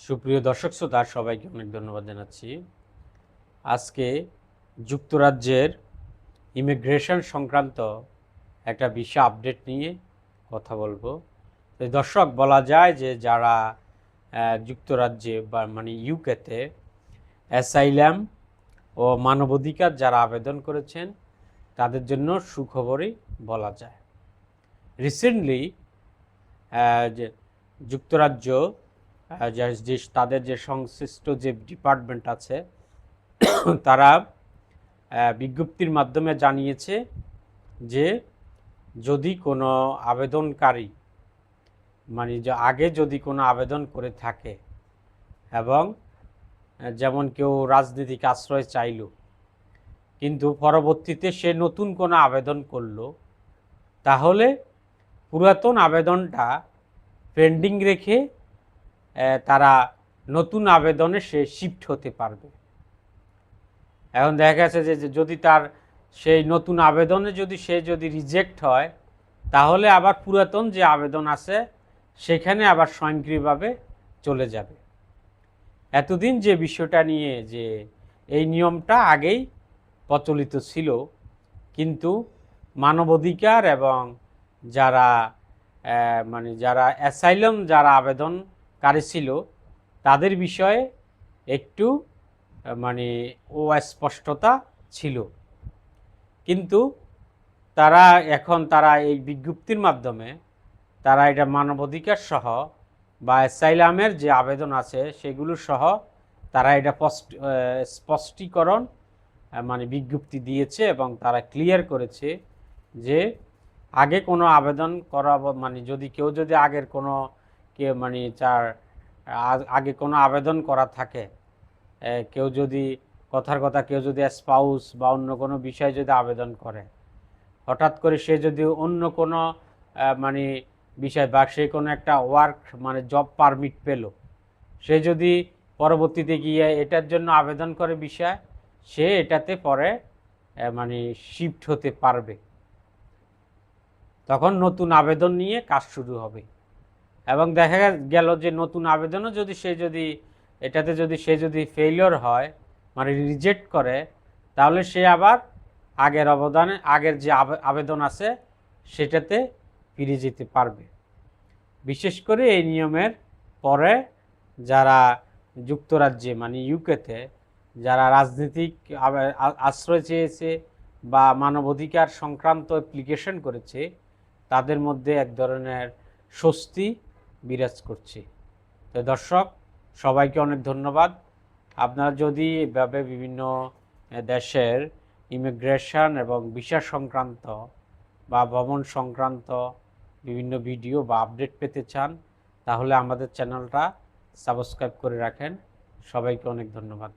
সুপ্রিয় দর্শক শ্রোতা সবাইকে অনেক ধন্যবাদ জানাচ্ছি। আজকে যুক্তরাজ্যের ইমিগ্রেশন সংক্রান্ত একটা বিশাল আপডেট নিয়ে কথা বলবো। তো দর্শক, বলা যায় যে যারা যুক্তরাজ্যে বা ইউকেতে অ্যাসাইলাম ও মানবাধিকার যারা আবেদন করেছেন তাদের জন্য সুখবরই বলা যায়। রিসেন্টলি যে যুক্তরাজ্য যে তাদের যে সংশ্লিষ্ট যে ডিপার্টমেন্ট আছে তারা বিজ্ঞপ্তির মাধ্যমে জানিয়েছে যে যদি কোনো আবেদনকারী যে আগে যদি কোনো আবেদন করে থাকে এবং যেমন কেউ রাজনৈতিক আশ্রয় চাইল কিন্তু পরবর্তীতে সে নতুন কোনো আবেদন করলো, তাহলে পুরাতন আবেদনটা পেন্ডিং রেখে তারা নতুন আবেদনে সে শিফট হতে পারবে। এখন দেখা গেছে যে যদি তার সেই নতুন আবেদনে সে যদি রিজেক্ট হয়, তাহলে আবার পুরাতন যে আবেদন আছে সেখানে আবার স্বয়ংক্রিয়ভাবে চলে যাবে। এতদিন যে বিষয়টা নিয়ে যে এই নিয়মটা আগেই প্রচলিত ছিল, কিন্তু মানবাধিকার এবং যারা যারা অ্যাসাইলাম যারা আবেদনকারী ছিল তাদের বিষয়ে একটু অস্পষ্টতা ছিল। কিন্তু তারা এই বিজ্ঞপ্তির মাধ্যমে তারা এটা মানবাধিকার সহ বা অ্যাসাইলামের যে আবেদন আছে সেগুলো সহ তারা এটা স্পষ্টীকরণ বিজ্ঞপ্তি দিয়েছে এবং তারা ক্লিয়ার করেছে যে আগে কোনো আবেদন করা যদি কেউ যদি আগের কোনো আগে কোনো আবেদন করা থাকে, কেউ যদি কেউ যদি স্পাউস বা অন্য কোনো বিষয়ে যদি আবেদন করে, হঠাৎ করে সে যদি অন্য কোনো বিষয় বা সে কোনো একটা ওয়ার্ক জব পারমিট পেল, সে যদি পরবর্তীতে গিয়ে এটার জন্য আবেদন করে বিষয়, সে এটাতে পরে শিফট হতে পারবে। তখন নতুন আবেদন নিয়ে কাজ শুরু হবে এবং দেখা গেল যে নতুন আবেদনও যদি সে যদি ফেলিওর হয় রিজেক্ট করে, তাহলে সে আবার আগের যে আবেদন আছে সেটাতে ফিরে যেতে পারবে। বিশেষ করে এই নিয়মের পরে যারা যুক্তরাজ্যে ইউকেতে যারা রাজনৈতিক আশ্রয় চেয়েছে বা মানবাধিকার সংক্রান্ত অ্যাপ্লিকেশন করেছে, তাদের মধ্যে এক ধরনের স্বস্তি বিরাজ করছে। তো দর্শক, সবাইকে অনেক ধন্যবাদ। আপনারা যদি এভাবে বিভিন্ন দেশের ইমিগ্রেশন এবং ভিসা সংক্রান্ত বা ভ্রমণ সংক্রান্ত বিভিন্ন ভিডিও বা আপডেট পেতে চান, তাহলে আমাদের চ্যানেলটা সাবস্ক্রাইব করে রাখেন। সবাইকে অনেক ধন্যবাদ।